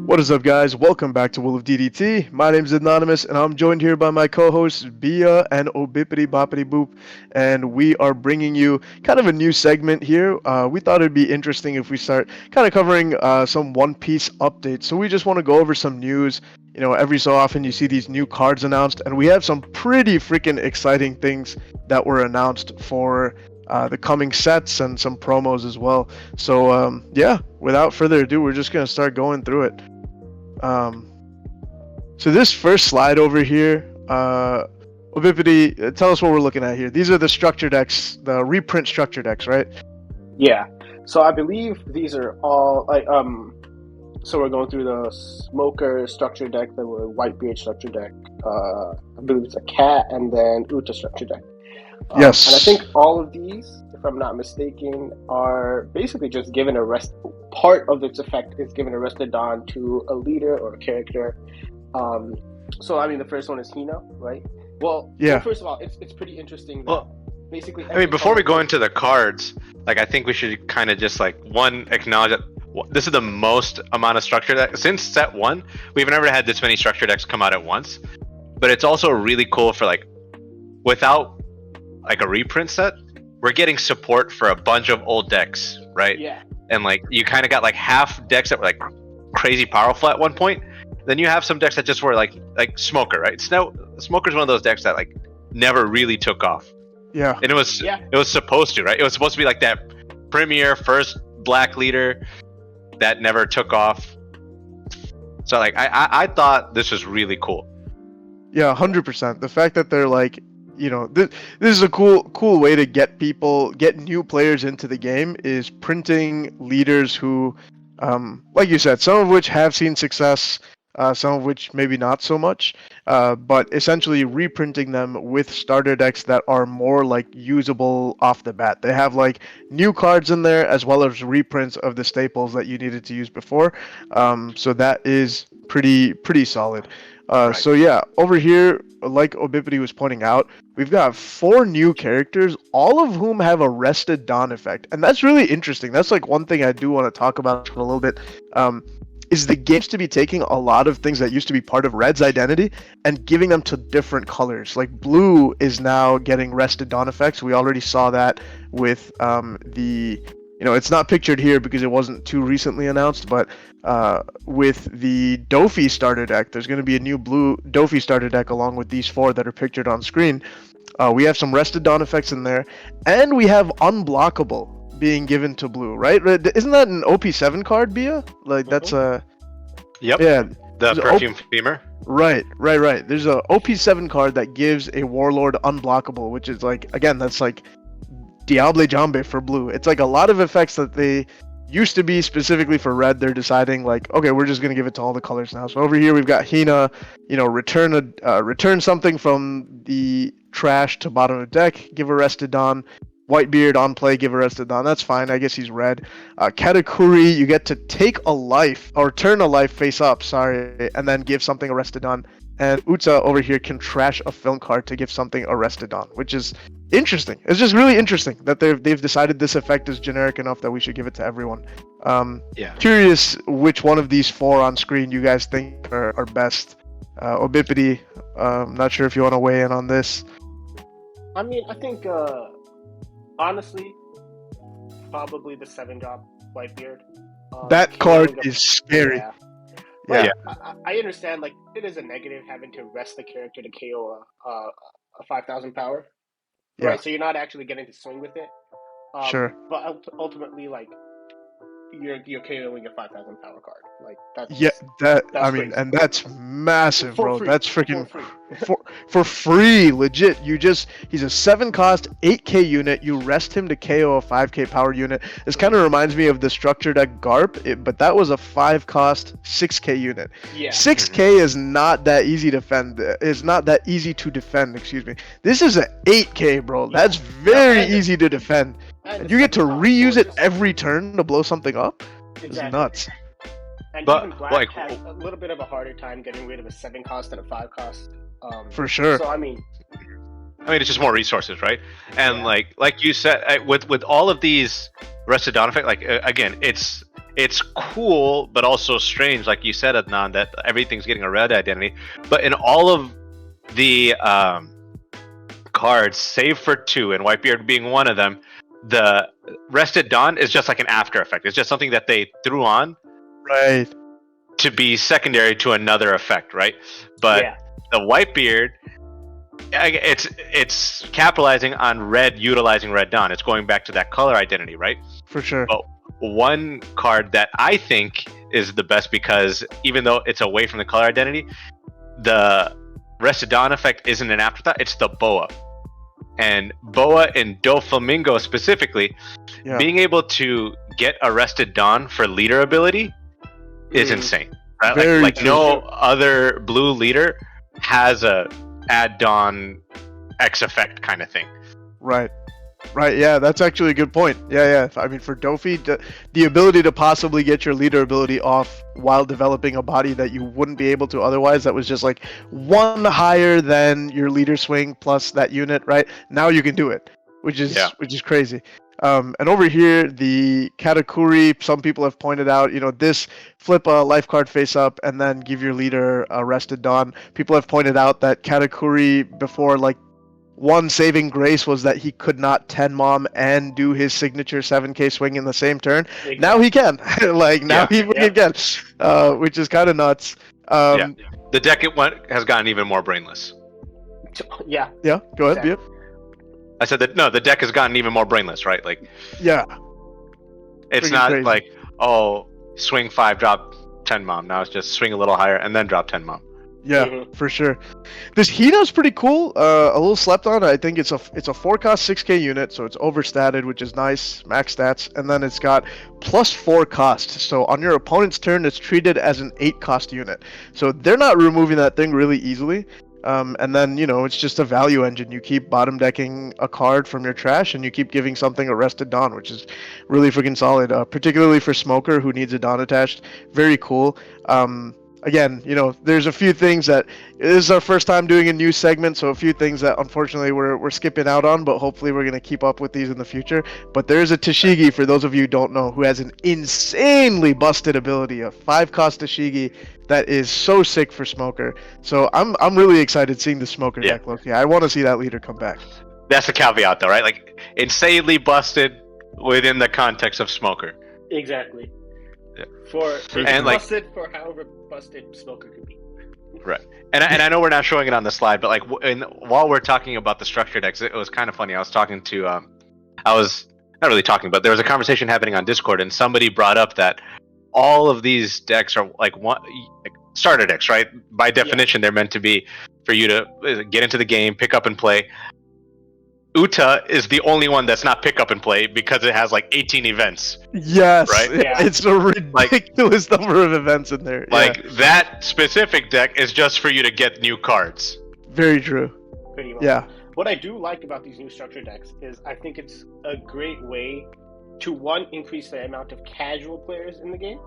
What is up, guys? Welcome back to Will of DDT. My name is Anonymous, and I'm joined here by my co-hosts Bia and Obippity Boppity Boop, and we are bringing you kind of a new segment here. We thought it'd be interesting if we start kind of covering some One Piece updates. So we just want to go over some news. You know, every so often you see these new cards announced, and we have some pretty freaking exciting things that were announced for the coming sets and some promos as well. So yeah, without further ado, we're just gonna start going through it. So this first slide over here, Obippity, tell us what we're looking at here. These are the structure decks, the reprint structure decks, right? Yeah. So I believe these are all So we're going through the Smoker structure deck, the Whitebeard structure deck. I believe it's a Cat, and then Uta structure deck. Yes. And I think all of these, if I'm not mistaken, are basically just given a rest. Part of its effect is given a rested Dawn to a leader or a character. So I mean, the first one is Hina, right? Well, yeah. First of all, it's pretty interesting. Basically, I mean, before we go into the cards, like I think we should kind of just acknowledge that this is the most amount of structure decks since set one. We've never had this many structure decks come out at once, but it's also really cool for without a reprint set, we're getting support for a bunch of old decks, right? Yeah. And you kind of got half decks that were crazy powerful at one point. Then you have some decks that just were like Smoker, right? Smoker's one of those decks that never really took off. Yeah. And it was supposed to, right? It was supposed to be that premier first black leader that never took off. So I thought this was really cool. Yeah, 100%. The fact that they're this is a cool way to get new players into the game is printing leaders who, like you said, some of which have seen success, some of which maybe not so much, but essentially reprinting them with starter decks that are more usable off the bat. They have new cards in there as well as reprints of the staples that you needed to use before. So that is pretty solid. Right. So yeah, over here, like Obippity was pointing out, we've got 4 new characters, all of whom have a Rested Dawn effect. And that's really interesting. That's one thing I do want to talk about a little bit. Is the games to be taking a lot of things that used to be part of Red's identity and giving them to different colors. Blue is now getting Rested Dawn effects. We already saw that with it's not pictured here because it wasn't too recently announced, but with the Dofi starter deck, there's going to be a new blue Dofi starter deck along with these 4 that are pictured on screen. We have some Rested Dawn effects in there, and we have Unblockable being given to blue, right? Isn't that an OP7 card, Bia? That's a... Yep. Yeah. The Perfume Femur. Right. There's a OP7 card that gives a Warlord Unblockable, which is again, that's Diable Jambe for blue. It's a lot of effects that they used to be specifically for red. They're deciding okay, we're just gonna give it to all the colors now. So over here we've got Hina, return something from the trash to bottom of the deck, give a Rested Dawn. Whitebeard on play, give a Rested Dawn. That's fine. I guess he's red. Katakuri, you get to take a life, or turn a life face up, and then give something a Rested Dawn. And Uta over here can trash a film card to give something a Rested Dawn, which is interesting. It's just really interesting that they've decided this effect is generic enough that we should give it to everyone. Curious which one of these 4 on screen you guys think are best. Obippity, not sure if you want to weigh in on this. I mean, I think... honestly, probably the 7-drop Whitebeard. That card is scary. Yeah. I understand, it is a negative having to rest the character to KO a 5,000 power. Yeah. Right, so you're not actually getting to swing with it. Sure. But ultimately, you're KOing a 5,000 power card. And that's massive, bro. Free. That's freaking for free, legit. He's a 7-cost 8k unit. You rest him to KO a 5k power unit. This kind of reminds me of the structure deck Garp, but that was a 5-cost 6k unit. Yeah. 6k is not that easy to defend. It's not that easy to defend. Excuse me. This is a 8k, bro. Yeah. That's very easy to defend. And you get to reuse it every turn to blow something up. It's nuts. And even Black has a little bit of a harder time getting rid of a 7-cost and a 5-cost. For sure. So I mean, I mean, it's just more resources, right? And like you said, with all of these Rested Dawn effect, like again, it's cool, but also strange, like you said, Adnan, that everything's getting a red identity. But in all of the cards, save for 2, and Whitebeard being one of them, the Rested Dawn is just like an after effect. It's just something that they threw on, Right. to be secondary to another effect, right? But the Whitebeard, it's capitalizing on red, utilizing Red Dawn. It's going back to that color identity, right? For sure. But one card that I think is the best, because even though it's away from the color identity, the Rested Dawn effect isn't an afterthought. It's the Boa. And Boa in Doflamingo specifically, being able to get Arrested Dawn for leader ability is insane. Right? Like no other blue leader has a add Dawn X effect kind of thing. Right. Yeah, that's actually a good point. Yeah. I mean, for Dofi, the ability to possibly get your leader ability off while developing a body that you wouldn't be able to otherwise, that was just like one higher than your leader swing plus that unit, right? Now you can do it, which is crazy. And over here, the Katakuri, some people have pointed out, this flip a life card face up and then give your leader a Rested Dawn. People have pointed out that Katakuri before, like, one saving grace was that he could not 10 mom and do his signature 7k swing in the same turn. Exactly. Now he can. He can, which is kind of nuts. The deck has gotten even more brainless. Yeah. Go ahead, Bia. I said that the deck has gotten even more brainless, right? Like, it's not crazy. Like, swing 5, drop 10 mom. Now it's just swing a little higher and then drop 10 mom. Yeah, for sure. This Hino's pretty cool. A little slept on. I think it's a 4-cost 6k unit, so it's overstatted, which is nice, max stats, and then it's got plus 4 cost. So on your opponent's turn, it's treated as an 8-cost unit. So they're not removing that thing really easily. And then, it's just a value engine. You keep bottom decking a card from your trash, and you keep giving something Arrested Dawn, which is really freaking solid, particularly for Smoker, who needs a Dawn attached. Very cool. Again, there's a few things that this is our first time doing a new segment, so a few things that unfortunately we're skipping out on, but hopefully we're going to keep up with these in the future. But there's a Tashigi, for those of you who don't know, who has an insanely busted ability, a 5-cost Tashigi that is so sick for Smoker. So I'm really excited seeing the Smoker deck look. I want to see that leader come back. That's the caveat though, right? Like, insanely busted within the context of Smoker. Exactly. Busted for however busted Smoker could be. Right. And I know we're not showing it on the slide, but like while we're talking about the structure decks, it was kind of funny. I was talking to I was not really talking, but there was a conversation happening on Discord, and somebody brought up that all of these decks are like starter decks, right? By definition, they're meant to be for you to get into the game, pick up and play. Uta is the only one that's not pick up and play because it has like 18 events. Yes, right? Yeah. It's a ridiculous number of events in there. Like that specific deck is just for you to get new cards. Very true. Pretty much. Yeah. What I do like about these new structure decks is I think it's a great way to, one, increase the amount of casual players in the game.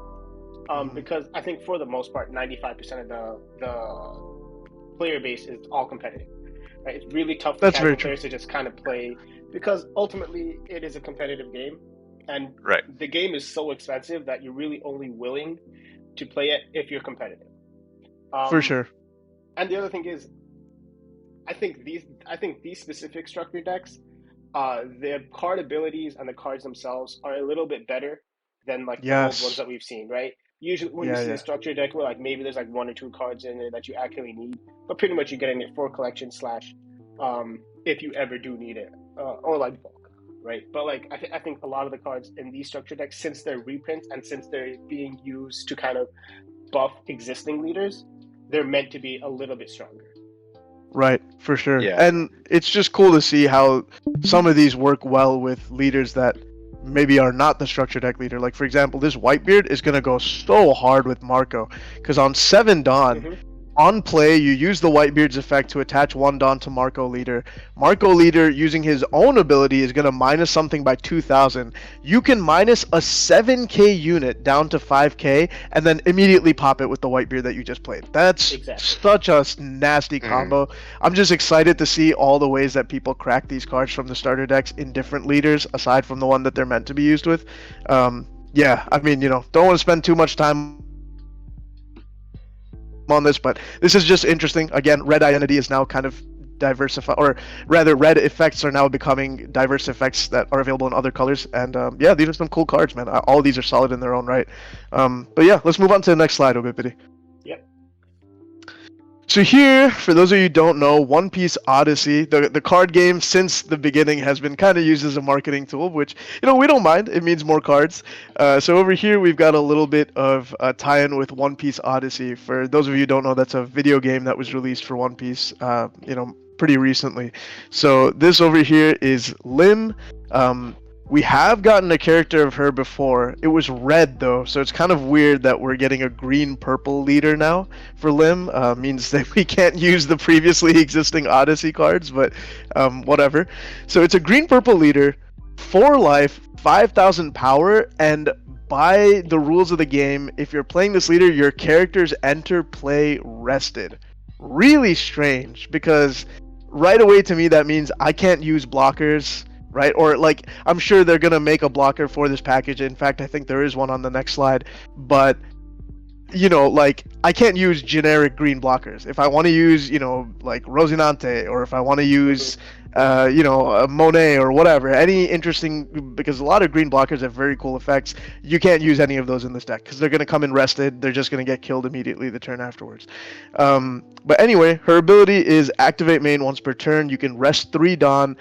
Because I think for the most part, 95% of the player base is all competitive. Right? It's really tough for casual players to just kind of play, because ultimately it is a competitive game, and the game is so expensive that you're really only willing to play it if you're competitive. For sure. And the other thing is, I think these specific structure decks, the card abilities and the cards themselves are a little bit better than like the old ones that we've seen, right? Usually when you see a structure deck where like maybe there's like 1 or 2 cards in there that you actually need, but pretty much you're getting it for collection / if you ever do need it, or like bulk, right? But like I think a lot of the cards in these structure decks, since they're reprints and since they're being used to kind of buff existing leaders, they're meant to be a little bit stronger. Right, for sure. Yeah. And it's just cool to see how some of these work well with leaders that maybe are not the structure deck leader. Like, for example, this Whitebeard is going to go so hard with Marco, because on 7 Dawn, On play, you use the Whitebeard's effect to attach one Dawn to Marco Leader. Marco Leader, using his own ability, is going to minus something by 2,000. You can minus a 7k unit down to 5k, and then immediately pop it with the Whitebeard that you just played. That's such a nasty combo. I'm just excited to see all the ways that people crack these cards from the starter decks in different leaders, aside from the one that they're meant to be used with. Yeah, I mean, don't want to spend too much time on this, but this is just interesting. Again, red identity is now kind of diversified, or rather red effects are now becoming diverse effects that are available in other colors, and yeah, these are some cool cards, man. All of these are solid in their own right. But yeah, let's move on to the next slide, Obipity. Yep. So here, for those of you who don't know, One Piece Odyssey, the card game since the beginning has been kind of used as a marketing tool, which, we don't mind. It means more cards. So over here, we've got a little bit of a tie-in with One Piece Odyssey. For those of you who don't know, that's a video game that was released for One Piece, pretty recently. So this over here is Lim. We have gotten a character of her before. It was red though, so it's kind of weird that we're getting a green-purple leader now for Lim. Means that we can't use the previously existing Odyssey cards, but whatever. So it's a green-purple leader, 4 life, 5,000 power, and by the rules of the game, if you're playing this leader, your characters enter play rested. Really strange, because right away to me that means I can't use blockers. Right? Or I'm sure they're going to make a blocker for this package. In fact, I think there is one on the next slide. But, I can't use generic green blockers. If I want to use, Rosinante, or if I want to use, a Monet or whatever, any interesting, because a lot of green blockers have very cool effects. You can't use any of those in this deck because they're going to come in rested. They're just going to get killed immediately the turn afterwards. But anyway, her ability is activate main once per turn. You can rest 3 Dawn.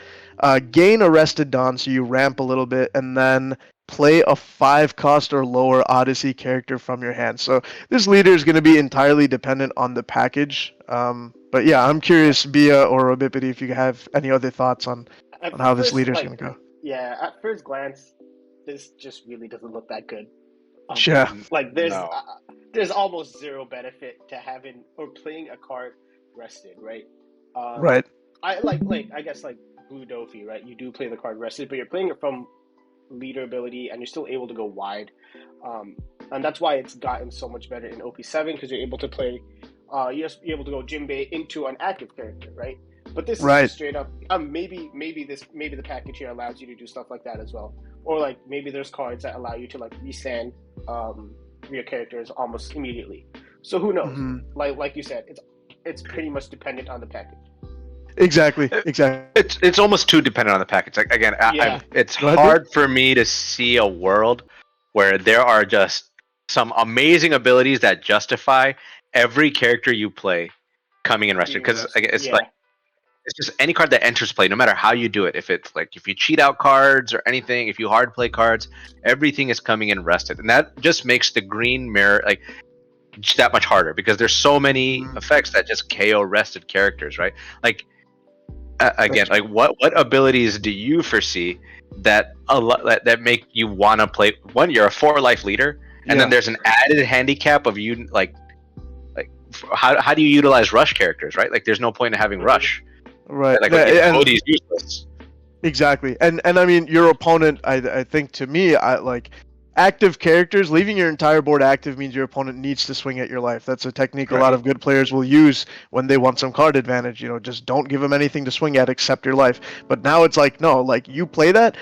Gain a rested Dawn, so you ramp a little bit, and then play a 5-cost or lower Odyssey character from your hand. So this leader is going to be entirely dependent on the package. But yeah, I'm curious, Bia or Obipity, if you have any other thoughts on how this leader is going to go. Yeah, at first glance, this just really doesn't look that good. Yeah. There's almost zero benefit to having or playing a card rested, right? Right. I guess Blue Dofi, right? You do play the card rested, but you're playing it from leader ability, and you're still able to go wide. And that's why it's gotten so much better in OP7, because you're able to play, you're able to go Jinbei into an active character, right? But this is just straight up. Maybe the package here allows you to do stuff like that as well, or maybe there's cards that allow you to resand your characters almost immediately. So who knows? Mm-hmm. Like you said, it's pretty much dependent on the package. Exactly. It's almost too dependent on the package. It's hard for me to see a world where there are just some amazing abilities that justify every character you play coming in rested. Because it's just any card that enters play, no matter how you do it. If it's if you cheat out cards or anything, if you hard play cards, everything is coming in rested, and that just makes the green mirror that much harder, because there's so many effects that just KO rested characters, right? What abilities do you foresee that make you want to play? One, you're a 4-life leader, and then there's an added handicap of you how do you utilize rush characters, right? There's no point in having rush, right? Cody's useless. Exactly, and I mean your opponent. I think to me, active characters, leaving your entire board active means your opponent needs to swing at your life. That's a technique a lot of good players will use when they want some card advantage. Just don't give them anything to swing at except your life. But now it's no, you play that,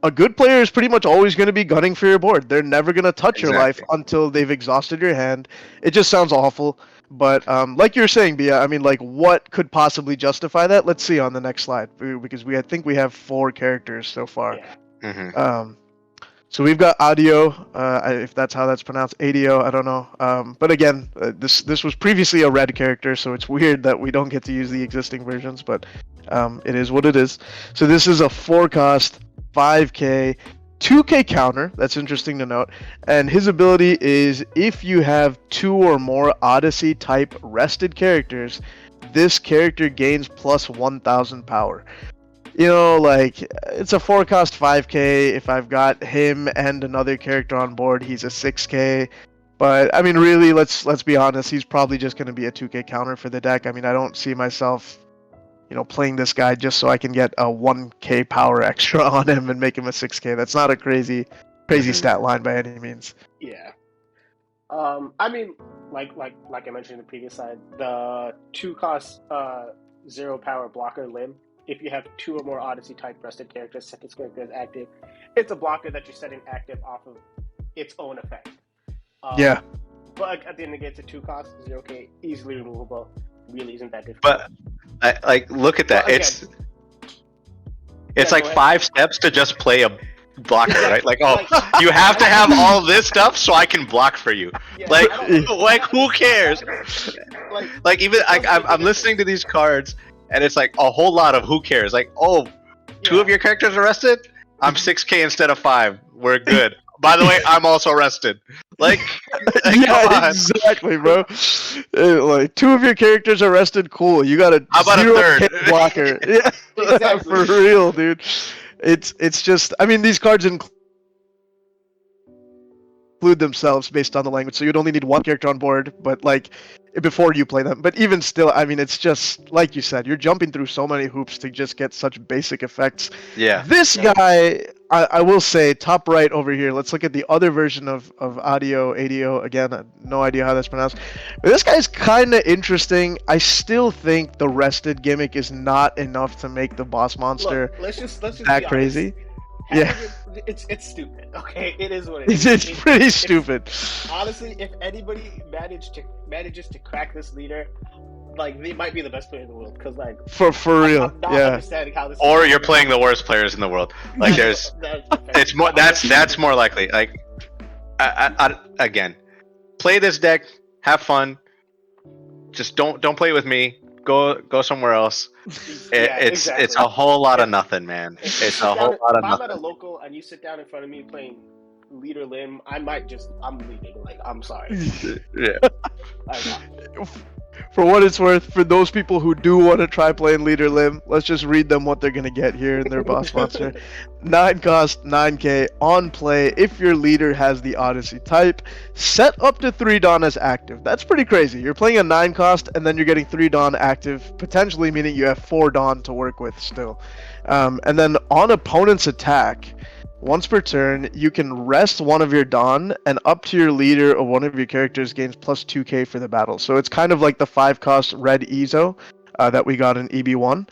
a good player is pretty much always going to be gunning for your board. They're never going to touch your life until they've exhausted your hand. It just sounds awful. But like you were saying, Bia, I mean, what could possibly justify that? Let's see on the next slide, because I think we have 4 characters so far. Yeah. Mm-hmm. So we've got Audio, if that's how that's pronounced, Adio, I don't know. But again, this was previously a red character, so it's weird that we don't get to use the existing versions, but it is what it is. So this is a 4-cost, 5k, 2k counter, that's interesting to note, and his ability is if you have 2 or more Odyssey type rested characters, this character gains plus 1,000 power. It's a 4-cost 5k. If I've got him and another character on board, he's a 6k. But I mean, really, let's be honest. He's probably just going to be a 2K counter for the deck. I mean, I don't see myself, playing this guy just so I can get a 1K power extra on him and make him a 6K. That's not a crazy stat line by any means. Yeah. I mean, like I mentioned in the previous side, the 2-cost 0-power blocker limb. If you have 2 or more Odyssey type rested characters set this character as active, it's a blocker that you're setting active off of its own effect. Yeah. But at the end of the day, it's a 2-cost 0K, easily removable. Really isn't that difficult. But look at that. Well, it's like 5 steps to just play a blocker, right? Like, you have to have all this stuff so I can block for you. Yeah, like who cares? Like even I'm listening to these cards, and it's like a whole lot of who cares. Like, two of your characters arrested? I'm 6K instead of 5. We're good. By the way, I'm also arrested. Like yeah, exactly, bro. Like 2 of your characters arrested, cool. You got a How about a 0K third? blocker. Yeah, Exactly. for real, dude. It's just, I mean, these cards include themselves based on the language, so you'd only need 1 character on board, but like before you play them. But even still, I mean, it's just like you said, you're jumping through so many hoops to just get such basic effects. Yeah. This guy, I will say, top right over here. Let's look at the other version of ADO. Again, no idea how that's pronounced. But this guy's kind of interesting. I still think the rested gimmick is not enough to make the boss monster let's just that crazy. Yeah, it's stupid. Okay, it is what it is. it's pretty stupid. Honestly, if anybody manages to crack this leader, like, they might be the best player in the world. Because like For real, I'm not yeah. understanding how this. Or you're playing the worst players in the world. Like there's it's more that's more likely. Like again, play this deck, have fun. Just don't play with me. Go somewhere else. It's a whole lot of nothing, man. It's a whole lot of If I'm nothing. at a local and you sit down in front of me playing leader limb, I'm leaving. Like, I'm sorry. Yeah. For what it's worth, for those people who do want to try playing leader limb, let's just read them what they're gonna get here in their boss monster. 9 cost, 9K on play. If your leader has the Odyssey type, set up to 3 Dawn as active. That's pretty crazy. You're playing a 9 cost and then you're getting 3 Dawn active, potentially meaning you have 4 Dawn to work with still. And then on opponent's attack, once per turn, you can rest one of your Dawn, and up to your leader or one of your characters gains plus 2K for the battle. So it's kind of like the 5-cost red Ezo that we got in EB1.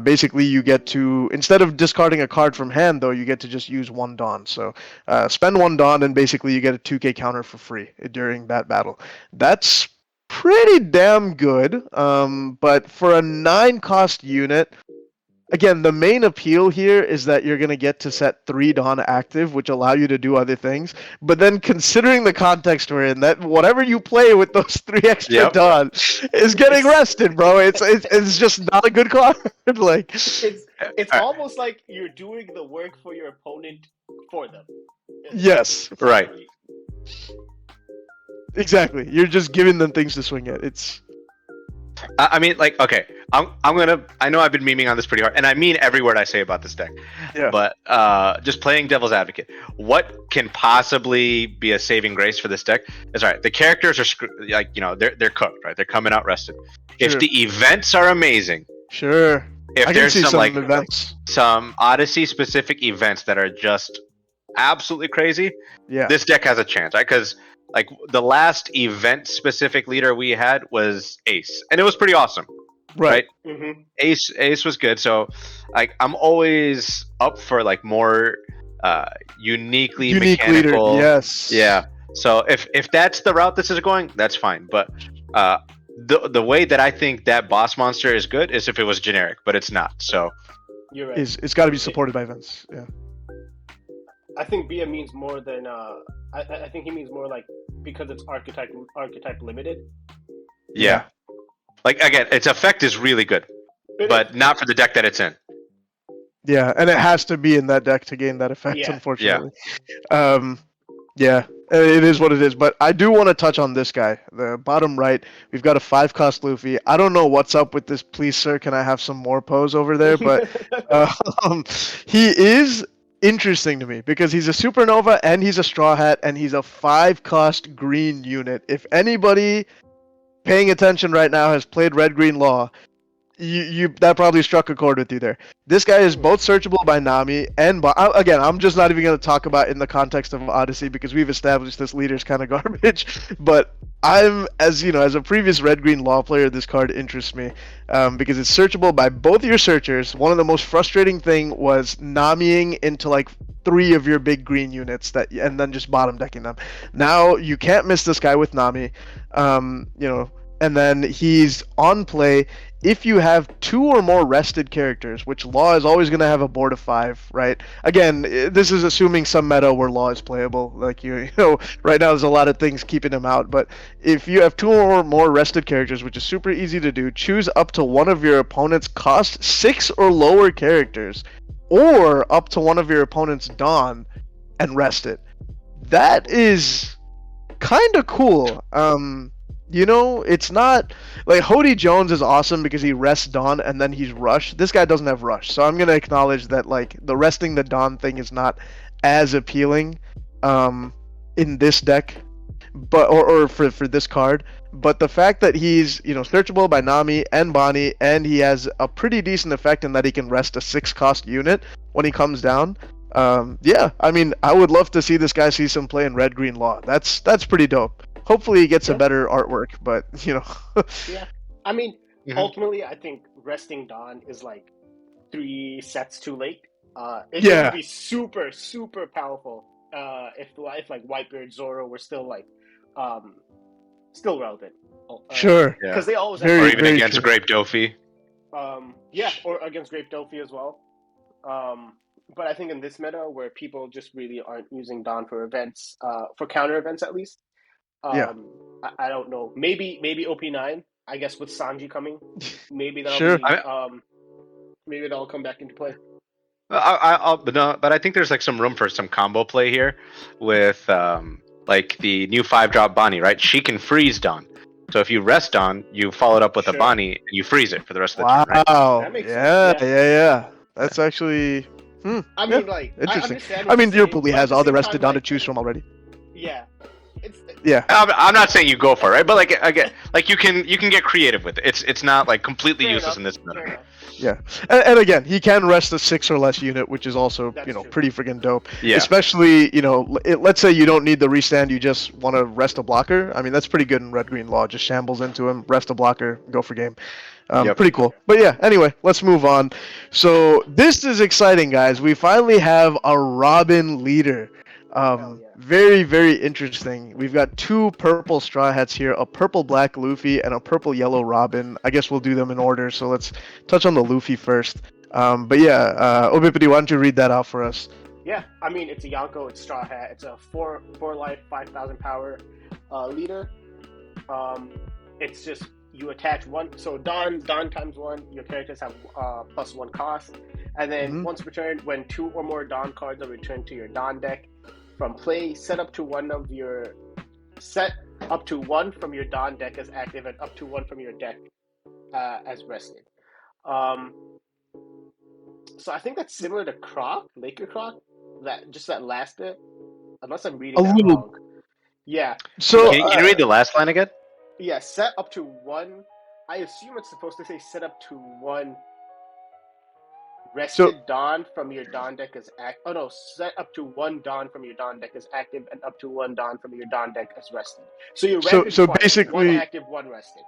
Basically, you get to, instead of discarding a card from hand, though, you get to just use 1 Dawn. So spend 1 Dawn, and basically you get a 2K counter for free during that battle. That's pretty damn good. But for a 9-cost unit, again, the main appeal here is that you're going to get to set 3 Dawn active, which allow you to do other things. But then considering the context we're in, that whatever you play with those 3 extra Dawn is getting rested, bro. It's just not a good card. Like it's almost like you're doing the work for your opponent for them. Yes. Right. Exactly. You're just giving them things to swing at. It's I mean, like, okay, I know I've been memeing on this pretty hard, and I mean every word I say about this deck. Yeah. But just playing devil's advocate, what can possibly be a saving grace for this deck is, all right, the characters are they're cooked, right? They're coming out rested. Sure. If the events are amazing, sure. if I there's can see some events. some Odyssey specific events that are just absolutely crazy, Yeah. this deck has a chance, right? Because like the last event specific leader we had was Ace, and it was pretty awesome. Right. Mm-hmm. Ace was good. So like I'm always up for like more unique mechanical leader. Yes. Yeah. So if that's the route this is going, that's fine. But the way that I think that boss monster is good is if it was generic, but it's not. So you're right. It's got to be supported by events. Yeah. I think Bia means more than I think he means more like because it's archetype limited. Yeah. Like again, its effect is really good, but not for the deck that it's in. Yeah, and it has to be in that deck to gain that effect, unfortunately. Yeah, it is what it is. But I do want to touch on this guy. The bottom right, we've got a 5-cost Luffy. I don't know what's up with this. Please, sir, can I have some more pose over there? But he is interesting to me because he's a supernova and he's a straw hat and he's a 5-cost green unit. If anybody paying attention right now has played Red Green Law, you that probably struck a chord with you there. This guy is both searchable by Nami and again, I'm just not even going to talk about in the context of Odyssey because we've established this leader's kind of garbage. But I'm as a previous Red Green Law player, this card interests me because it's searchable by both your searchers. One of the most frustrating thing was Namiing into like 3 of your big green units and then just bottom decking them. Now you can't miss this guy with Nami. And then he's on play if you have 2 or more rested characters, which Law is always going to have a board of 5, right? Again, this is assuming some meta where Law is playable. Like, right now there's a lot of things keeping him out. But if you have 2 or more rested characters, which is super easy to do, choose up to one of your opponent's cost 6 or lower characters, or up to one of your opponent's Dawn, and rest it. That is kind of cool. It's not like Hody Jones is awesome because he rests Dawn and then he's Rush. This guy doesn't have Rush, so I'm gonna acknowledge that like the resting the Dawn thing is not as appealing in this deck, but or for this card. But the fact that he's searchable by Nami and Bonnie, and he has a pretty decent effect in that he can rest a 6-cost unit when he comes down. Yeah, I mean, I would love to see this guy see some play in Red Green Law. That's pretty dope. Hopefully he gets a better artwork, but Yeah, I mean, ultimately, I think resting Dawn is like 3 sets too late. It would be super, super powerful if like Whitebeard, Zoro were still like still relevant. Sure. Because they always have or even against Grape Dofi. Yeah, or against Grape Dofi as well. But I think in this meta where people just really aren't using Dawn for events, for counter events at least. I don't know. Maybe OP9. I guess with Sanji coming, maybe that'll be, maybe that'll come back into play. But I think there's like some room for some combo play here with like the new 5-drop Bonnie, right? She can freeze Dawn. So if you rest Dawn, you follow it up with a Bonnie and you freeze it for the rest of the turn. Right? Wow. That makes sense. Yeah. That's actually I mean, like, interesting. I mean, your bully has all the rested Dawn to choose from already. Yeah. Yeah, I'm not saying you go for it, right? But like again, like you can get creative with it. It's not like completely useless in this meta. Yeah, and again, he can rest a 6 or less unit, which is also pretty freaking dope. Yeah. Especially let's say you don't need the restand, you just want to rest a blocker. I mean, that's pretty good in Red Green Law. Just shambles into him, rest a blocker, go for game. Pretty cool. But yeah, anyway, let's move on. So this is exciting, guys. We finally have a Robin leader. Very, very interesting. We've got 2 purple Straw Hats here, a purple black Luffy and a purple yellow Robin. I guess we'll do them in order, so let's touch on the Luffy first. But yeah, Obipity, why don't you read that out for us? Yeah, I mean, it's a Yonko, it's Straw Hat, it's a 4 life, 5,000 power leader. It's just, you attach 1, so Dawn times 1, your characters have +1 cost. And then once returned, when 2 or more Dawn cards are returned to your Dawn deck, from play, set up to 1 from your Dawn deck as active and up to 1 from your deck as rested. So I think that's similar to Croc, Laker Croc, that last bit, unless I'm reading that wrong. Yeah. So can you read the last line again? Yeah, set up to 1. I assume it's supposed to say set up to 1 rested Dawn from your Dawn deck as active. Oh no, set up to 1 Dawn from your Dawn deck as active and up to 1 Dawn from your Dawn deck as rested. So you're so basically 1 active, 1 rested.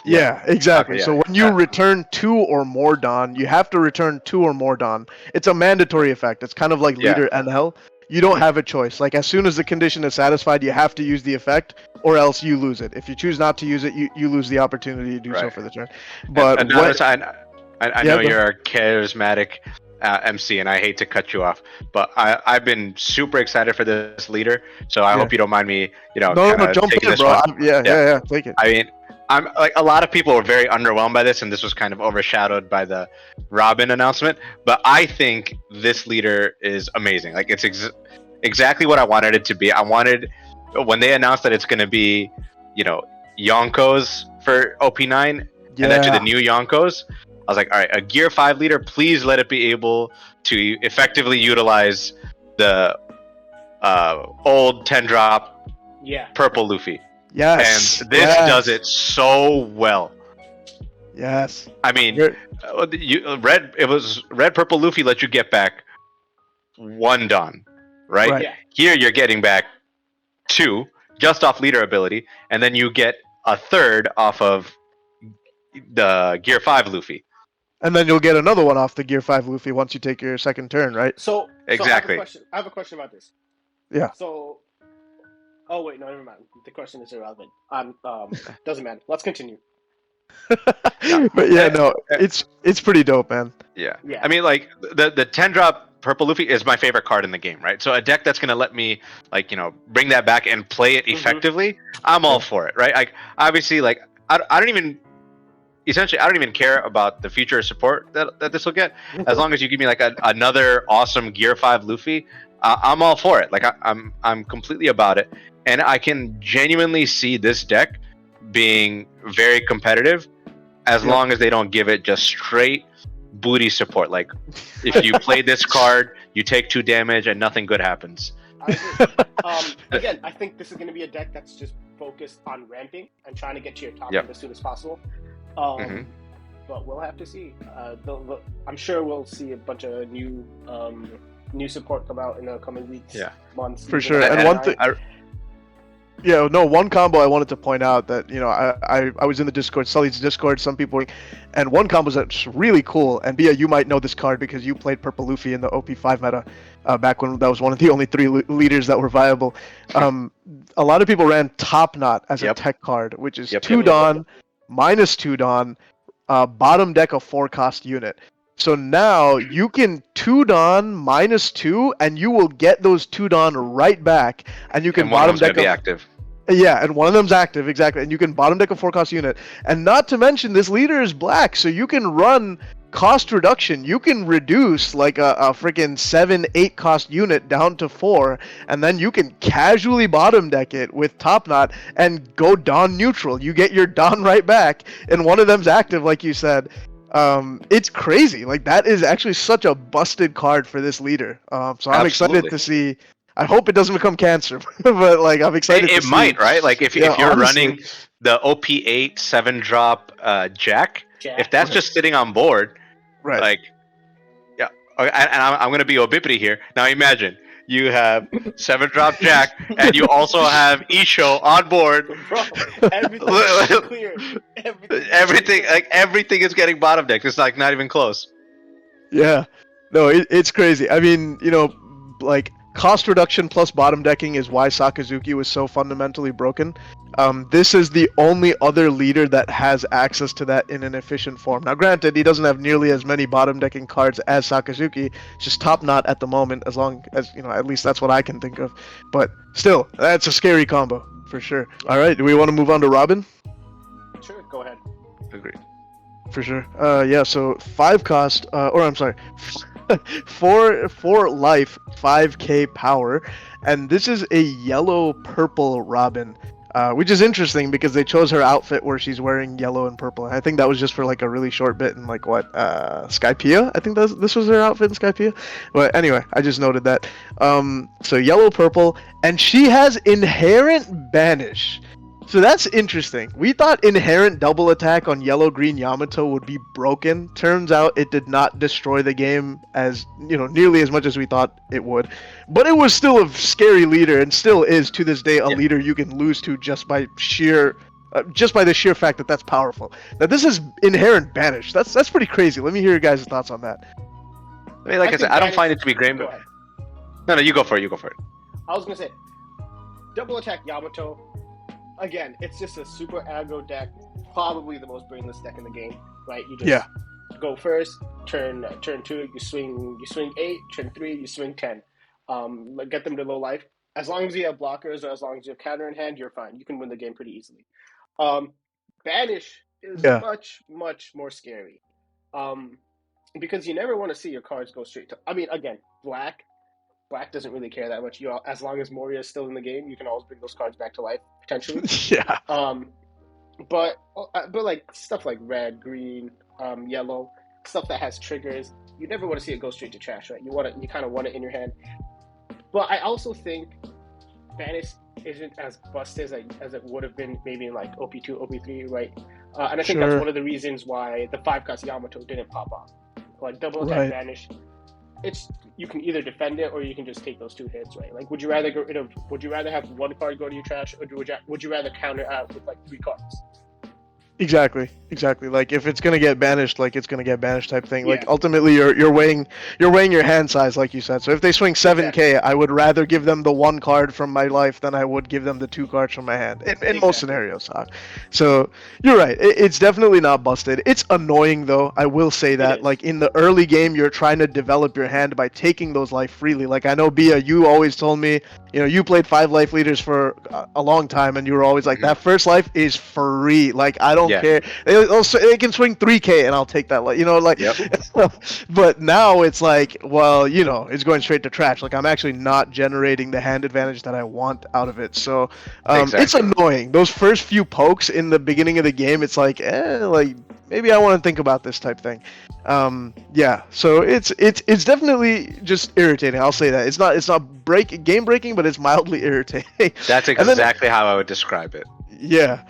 Yeah, exactly. Okay, so when you return 2 or more Dawn, you have to return 2 or more Dawn. It's a mandatory effect. It's kind of like Leader NL. You don't have a choice. Like, as soon as the condition is satisfied, you have to use the effect, or else you lose it. If you choose not to use it, you lose the opportunity to do so for the turn. But I know you're a charismatic MC, and I hate to cut you off, but I've been super excited for this leader, so I hope you don't mind me, No, jump in, bro. Yeah, take it. I mean, I'm like, a lot of people were very underwhelmed by this, and this was kind of overshadowed by the Robin announcement, but I think this leader is amazing. Like, it's exactly what I wanted it to be. I wanted, when they announced that it's going to be, Yonkos for OP9, and then to the new Yonkos, I was like, all right, a Gear 5 leader, please let it be able to effectively utilize the old 10 drop Yeah. purple Luffy. Yes. And this does it so well. Yes. I mean, You're- it was red purple Luffy let you get back 1 Don, right? Right. Yeah. Here you're getting back 2 just off leader ability, and then you get a 3rd off of the Gear 5 Luffy. And then you'll get another one off the Gear 5 Luffy once you take your second turn, right? So Exactly. I have a question about this. Yeah. So, oh wait, no, never mind. The question is irrelevant. Doesn't matter. Let's continue. But yeah, no, it's pretty dope, man. Yeah. Yeah. I mean, like, the 10 drop purple Luffy is my favorite card in the game, right? So a deck that's going to let me, like, you know, bring that back and play it effectively, I'm all for it, right? Like, obviously, like, I don't even care about the future support that this will get. As long as you give me, like, another awesome Gear 5 Luffy, I'm all for it. Like, I'm completely about it. And I can genuinely see this deck being very competitive as long as they don't give it just straight booty support. Like, if you play this card, you take 2 damage and nothing good happens. I agree. Again, I think this is going to be a deck that's just focused on ramping and trying to get to your top end as soon as possible. But we'll have to see. I'm sure we'll see a bunch of new support come out in the coming weeks, months. For sure. And one thing. Yeah, no, one combo I wanted to point out that, you know, I was in the Discord, Sully's Discord, some people, and one combo that's really cool, and Bia, you might know this card because you played Purple Luffy in the OP5 meta back when that was one of the only 3 leaders that were viable. A lot of people ran Top Knot as a tech card, which is 2 Don, minus 2 Don, bottom deck a 4-cost unit. So now you can 2 Don minus 2, and you will get those 2 Don right back, and you can bottom deck be active. Yeah, and one of them's active, exactly, and you can bottom deck a 4-cost unit. And not to mention, this leader is black, so you can run cost reduction. You can reduce like a freaking 7-8 cost unit down to 4, and then you can casually bottom deck it with Top Knot and go Don neutral. You get your Don right back, and one of them's active, like you said. It's crazy. Like, that is actually such a busted card for this leader. So I'm excited to see. I hope it doesn't become cancer, but like I'm excited. It might, right? Like if you're running the OP8 7 drop Jack, if that's just sitting on board, right? Like, yeah. And I'm gonna be Obipity here. Now imagine you have 7 drop Jack, and you also have Isho on board. Bro, everything clear. Everything is getting bottom decked. It's like not even close. Yeah, no, it's crazy. I mean, you know, like. Cost reduction plus bottom decking is why Sakazuki was so fundamentally broken. This is the only other leader that has access to that in an efficient form. Now, granted, he doesn't have nearly as many bottom decking cards as Sakazuki. It's just Top Knot at the moment, as long as, you know, at least that's what I can think of. But still, that's a scary combo, for sure. All right, do we want to move on to Robin? Sure, go ahead. Agreed. For sure. Yeah, so 5 cost, or I'm sorry, 4 life, 5k power, and this is a yellow purple Robin, which is interesting because they chose her outfit where she's wearing yellow and purple. I think that was just for like a really short bit in like what Skypiea. I think this was her outfit in Skypiea. But anyway, I just noted that. So yellow purple, and she has inherent banish. So that's interesting. We thought inherent double attack on yellow-green Yamato would be broken. Turns out it did not destroy the game as, you know, nearly as much as we thought it would. But it was still a scary leader, and still is to this day a leader you can lose to just by the sheer fact that that's powerful. Now this is inherent banish. That's pretty crazy. Let me hear your guys' thoughts on that. I mean, like I said, I don't find it to be great. But... No, you go for it. I was gonna say, double attack Yamato. Again, it's just a super aggro deck, probably the most brainless deck in the game, right? You just go first, turn 2, you swing 8, turn 3, you swing 10. Get them to low life. As long as you have blockers or as long as you have counter in hand, you're fine. You can win the game pretty easily. Banish is much, much more scary. Because you never want to see your cards go straight to... I mean, again, Black doesn't really care that much. As long as Moria is still in the game, you can always bring those cards back to life, potentially. Yeah. But like stuff like red, green, yellow, stuff that has triggers. You never want to see it go straight to trash, right? You kind of want it in your hand. But I also think Banish isn't as busted as it would have been maybe in like OP2, OP3, right? And I think that's one of the reasons why the 5-cost Yamato didn't pop off. Like double attack Banish, you can either defend it or you can just take those 2 hits, right? Like, would you rather have 1 card go to your trash, or would you rather counter out with like 3 cards? Exactly. Like, if it's gonna get banished, like it's gonna get banished type thing. Like, ultimately, you're weighing your hand size, like you said. So if they swing 7K, I would rather give them the 1 card from my life than I would give them the 2 cards from my hand. In most scenarios, So you're right. It's definitely not busted. It's annoying though. I will say that. Like in the early game, you're trying to develop your hand by taking those life freely. Like I know Bia, you always told me, you played 5 life leaders for a long time, and you were always like, that first life is free. Like I don't care. They can swing 3K and I'll take that. But now it's like, well, it's going straight to trash. Like I'm actually not generating the hand advantage that I want out of it. So it's annoying. Those first few pokes in the beginning of the game, it's like, like maybe I want to think about this type thing. So it's definitely just irritating. I'll say that. It's not game breaking, but it's mildly irritating. That's exactly how I would describe it. Yeah.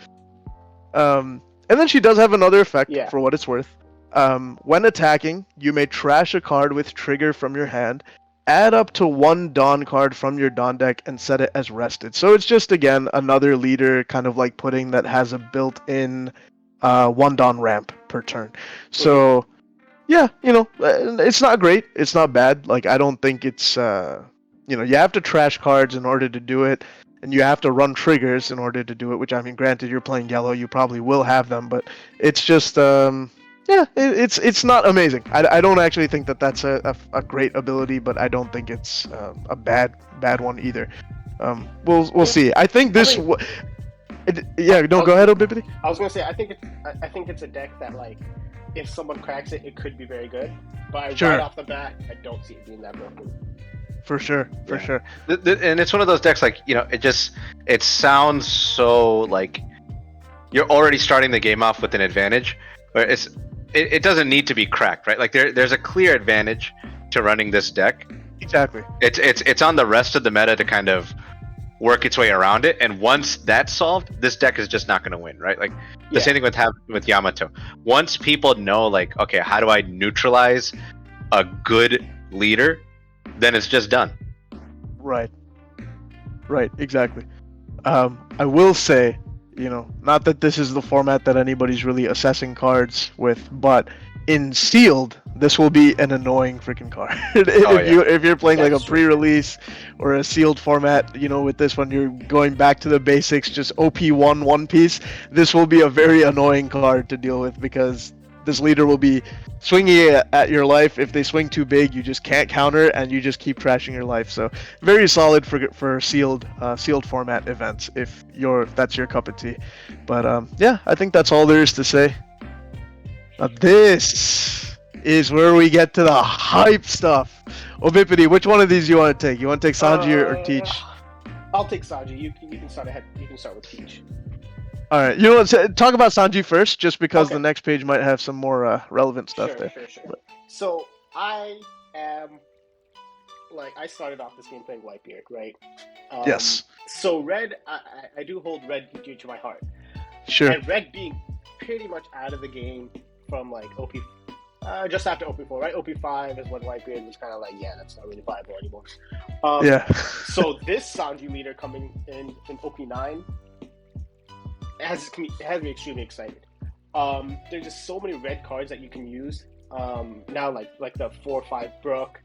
And then she does have another effect, for what it's worth. When attacking, you may trash a card with trigger from your hand, add up to 1 Dawn card from your Dawn deck, and set it as rested. So it's just, again, another leader kind of like pudding that has a built-in 1 Dawn ramp per turn. So, it's not great. It's not bad. Like, I don't think it's, you have to trash cards in order to do it. And you have to run triggers in order to do it, which, I mean, granted, you're playing yellow, you probably will have them, but it's just, it's not amazing. I don't actually think that that's a great ability, but I don't think it's a bad one either. We'll see. I think this... go ahead, Obibity. I was going to say, I think it's a deck that, like, if someone cracks it, it could be very good, but right off the bat, I don't see it being that broken. For sure. And it's one of those decks, like, it sounds so like you're already starting the game off with an advantage, where it doesn't need to be cracked, right? Like there's a clear advantage to running this deck. Exactly. It's on the rest of the meta to kind of work its way around it, and once that's solved, this deck is just not going to win, right? Like the same thing with Yamato. Once people know, like, okay, how do I neutralize a good leader? Then it's just done. Right, exactly. I will say, not that this is the format that anybody's really assessing cards with, but in sealed, this will be an annoying freaking card. If you're playing like a pre-release or a sealed format, with this one, you're going back to the basics, just OP1 One Piece. This will be a very annoying card to deal with because this leader will be swinging at your life. If they swing too big, you just can't counter, and you just keep trashing your life. So very solid for sealed format events if that's your cup of tea. But I think that's all there is to say. Now this is where we get to the hype stuff. Obipity, which one of these do you want to take? You want to take Sanji or Teach? I'll take Sanji. You can start ahead. You can start with Teach. All right, talk about Sanji first, just because the next page might have some more relevant stuff there. Sure. So I started off this game playing Blackbeard, right? Yes. So Red, I do hold Red dear to my heart. Sure. And Red being pretty much out of the game from like OP, just after OP4, right? OP5 is when Blackbeard was kind of like, that's not really viable anymore. So this Sanji leader coming in OP9. It has me extremely excited. There's just so many red cards that you can use now, like the 4/5 Brook.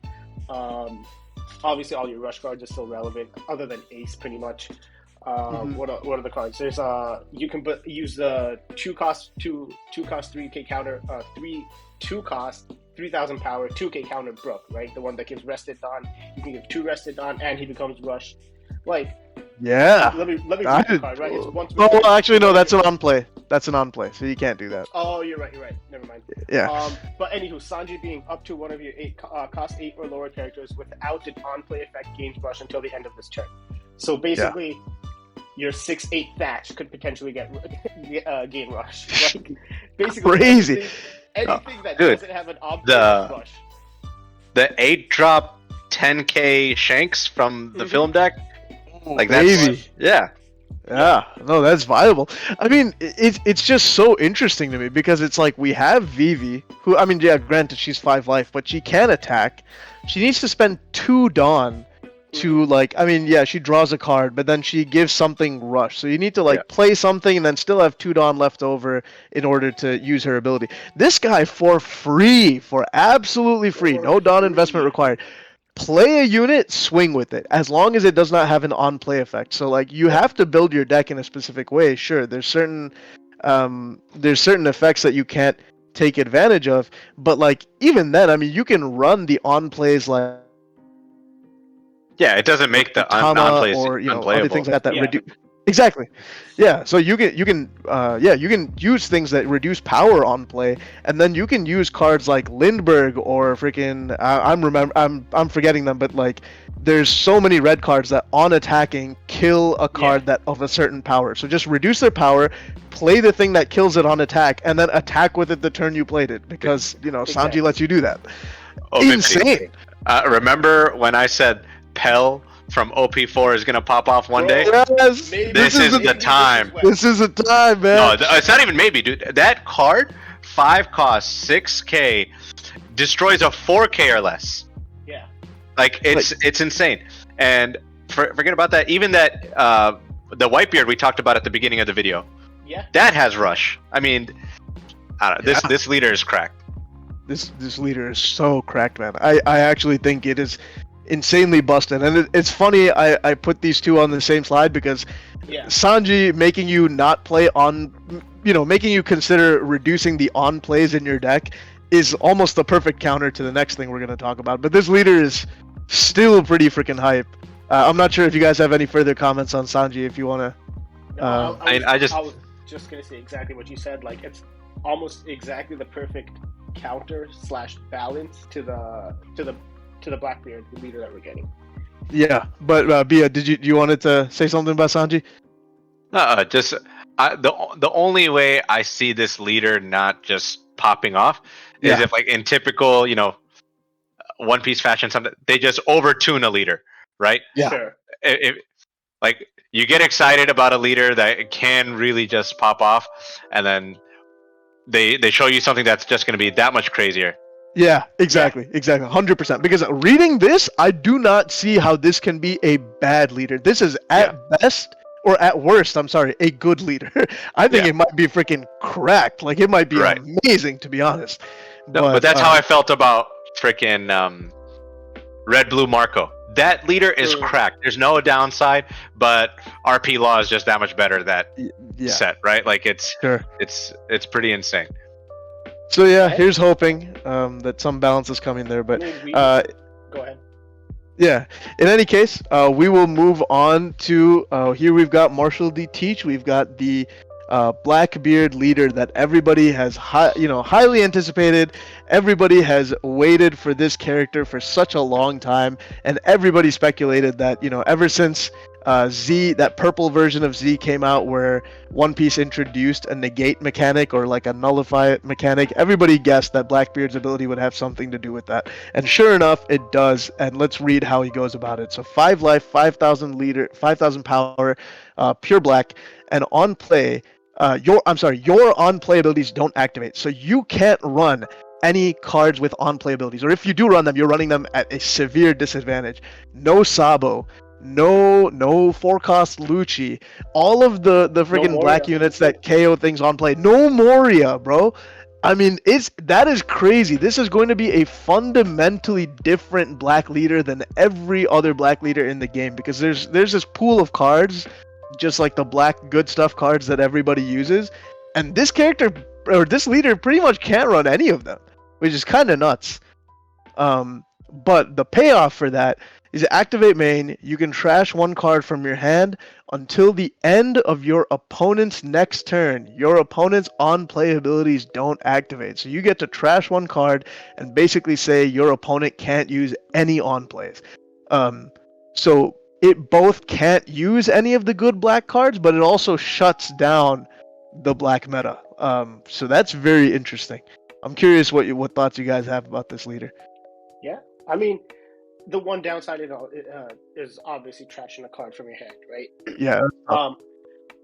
Obviously, all your rush cards are still relevant, other than Ace, pretty much. What are the cards? There's you can use the 2-cost 3K counter, 2-cost 3,000 power 2K counter Brook, right? The one that gives rested Dawn. You can give 2 rested Dawn, and he becomes rush. Like. Yeah. Let me read the card, right? It's once well, actually, no, that's an on-play. That's an on-play, so you can't do that. Oh, you're right. Never mind. Yeah. But anywho, Sanji being up to one of your cost 8 or lower characters without an on-play effect gains rush until the end of this turn. So basically, your 6/8 Thatch could potentially get gain rush. Like, basically, crazy. anything that dude, doesn't have an on the- rush. The 8-drop 10k Shanks from the film deck, like Maybe. that's yeah. Yeah, no, that's viable. I mean, it's just so interesting to me because it's like we have Vivi, who, I mean, yeah, granted she's 5 life, but she can attack. She needs to spend 2 Dawn to, like, I mean, yeah, she draws a card, but then she gives something rush. So you need to, like, play something and then still have 2 Dawn left over in order to use her ability. This guy, for free, for absolutely free, no Dawn investment required. Play a unit, swing with it, as long as it does not have an on-play effect. So, like, you have to build your deck in a specific way. Sure, there's certain effects that you can't take advantage of, but, like, even then, I mean, you can run the on-plays like Yeah, it doesn't make the Tama non-plays or, you know, unplayable. other things like that Yeah. reduce. Exactly. Yeah, so you can use things that reduce power on play, and then you can use cards like Lindbergh or freaking I'm forgetting them, but like there's so many red cards that on attacking kill a card that of a certain power. So just reduce their power, play the thing that kills it on attack, and then attack with it the turn you played it, because you know Exactly. Sanji lets you do that. Oh, Vincent, Insane. remember when I said Pell from OP4 is gonna pop off one day? Yes. Maybe This is the time. This is a time, man. No, it's not even maybe, dude. That card, 5 cost, 6k, destroys a 4k or less. Yeah. Like it's insane. And forget about that. Even that the Whitebeard we talked about at the beginning of the video, Yeah. that has rush. I mean, I don't know, this leader is cracked. This leader is so cracked, man. I actually think it is insanely busted, and it's funny I put these two on the same slide because Sanji making you not play on, you know, making you consider reducing the on plays in your deck is almost the perfect counter to the next thing we're going to talk about. But this leader is still pretty freaking hype. I'm not sure if you guys have any further comments on Sanji, if you want to. I was just gonna say exactly what you said. Like, it's almost exactly the perfect counter / balance to the Blackbeard, the leader that we're getting. Yeah, but Bia, do you wanted to say something about Sanji? The only way I see this leader not just popping off is if, like, in typical, you know, One Piece fashion, something they just overtune a leader, right? Yeah. Sure. If like you get excited about a leader that can really just pop off, and then they show you something that's just going to be that much crazier. Yeah, exactly, 100%. Because reading this, I do not see how this can be a bad leader. This is at best, or at worst, I'm sorry, a good leader. I think it might be freaking cracked. Like, it might be amazing, to be honest. No, but that's how I felt about freaking Red Blue Marco. That leader is cracked. There's no downside, but RP Law is just that much better. That set, right? Like, it's pretty insane. So yeah, here's hoping that some balance is coming there. But go ahead. Yeah. In any case, we will move on to here. We've got Marshall D. Teach. We've got the Blackbeard leader that everybody has highly anticipated. Everybody has waited for this character for such a long time, and everybody speculated that, you know, ever since Z, that purple version of Z came out where One Piece introduced a negate mechanic or like a nullify mechanic, everybody guessed that Blackbeard's ability would have something to do with that. And sure enough, it does. And let's read how he goes about it. So 5 life, 5,000 power, pure black, and on play, your on play abilities don't activate. So you can't run any cards with on play abilities, or if you do run them, you're running them at a severe disadvantage. No Sabo, no 4-cost Lucci, all of the freaking black units that KO things on play. No Moria, bro. I mean, that is crazy. This is going to be a fundamentally different black leader than every other black leader in the game, because there's this pool of cards, just like the black good stuff cards that everybody uses, and this character or this leader pretty much can't run any of them, which is kind of nuts. But the payoff for that is activate main. You can trash 1 card from your hand until the end of your opponent's next turn. Your opponent's on-play abilities don't activate. So you get to trash 1 card and basically say your opponent can't use any on-plays. So it both can't use any of the good black cards, but it also shuts down the black meta. So that's very interesting. I'm curious what thoughts you guys have about this leader. Yeah, I mean, the one downside is obviously trashing a card from your hand, right? Yeah.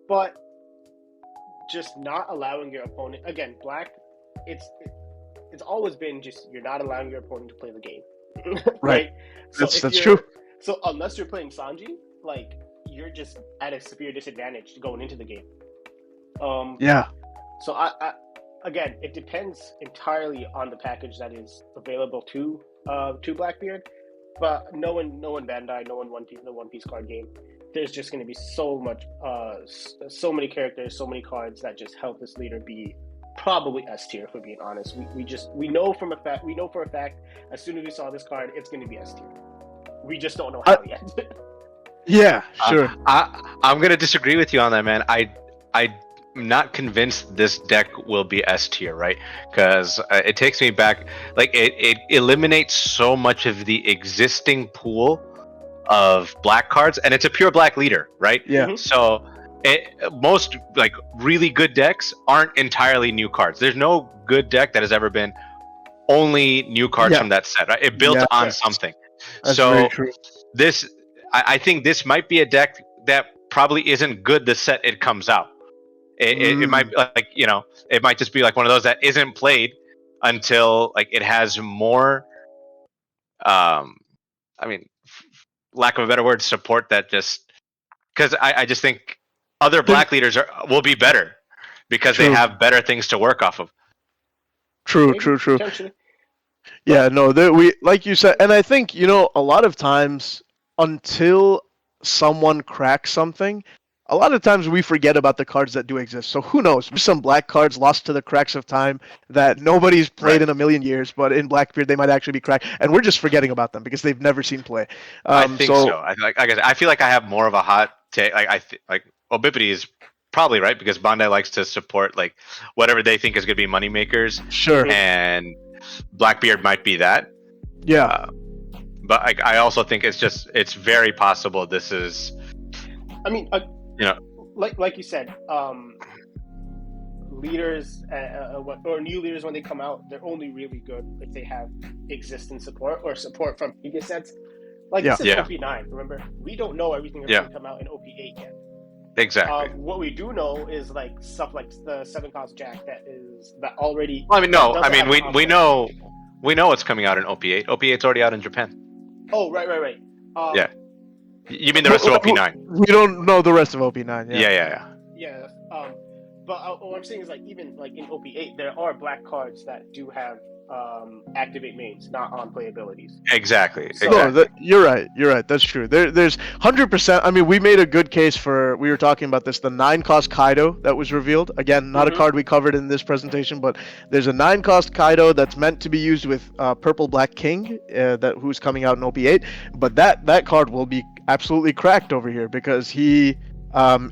But just not allowing your opponent, again, black, it's always been just you're not allowing your opponent to play the game, Right. So That's true. So unless you're playing Sanji, like you're just at a severe disadvantage going into the game. Yeah. So I again, it depends entirely on the package that is available to Blackbeard. But knowing Bandai, knowing the One Piece card game, there's just going to be so many characters, so many cards that just help this leader be probably S tier. If we're being honest, we know for a fact as soon as we saw this card, it's going to be S tier. We just don't know how yet. Yeah, sure. I'm gonna disagree with you on that, man. I'm not convinced this deck will be S tier, right? Because it takes me back, like it eliminates so much of the existing pool of black cards, and it's a pure black leader, right? Yeah. Mhm. So most like really good decks aren't entirely new cards. There's no good deck that has ever been only new cards from that set, right? It built on something. That's so very true. this, I think this might be a deck that probably isn't good the set it comes out. It might be like, it might just be like one of those that isn't played until like it has more, I mean, lack of a better word, support that just, because I just think other black leaders will be better because they have better things to work off of. True. Yeah, no, we like you said, and I think a lot of times until someone cracks something, a lot of times we forget about the cards that do exist. So who knows? There's some black cards lost to the cracks of time that nobody's played in a million years, but in Blackbeard they might actually be cracked, and we're just forgetting about them because they've never seen play. I think so. I feel like I have more of a hot take. Like Obipity is probably right because Bandai likes to support like whatever they think is going to be money makers. Sure. And Blackbeard might be that. Yeah. But I also think it's very possible this is. I mean, like you said, leaders or new leaders when they come out, they're only really good if they have existing support or support from previous sets. Like this is OP9. Remember, we don't know everything that's going to come out in OP8 yet. Exactly. What we do know is like stuff like the 7-cost Jack that already. Well, I mean, no. I mean, we know what's coming out in OP8. OP8's already out in Japan. Oh, right. Yeah. You mean the rest of OP9? We don't know the rest of OP9. Yeah. But what I'm saying is like even like in OP8, there are black cards that do have activate mains, not on play abilities. Exactly. No, you're right. That's true. There's 100%. I mean, we made a good case for. We were talking about this. The 9-cost Kaido that was revealed. Again, not a card we covered in this presentation, but there's a 9-cost Kaido that's meant to be used with Purple Black King, who's coming out in OP8. But that card will be absolutely cracked over here because he.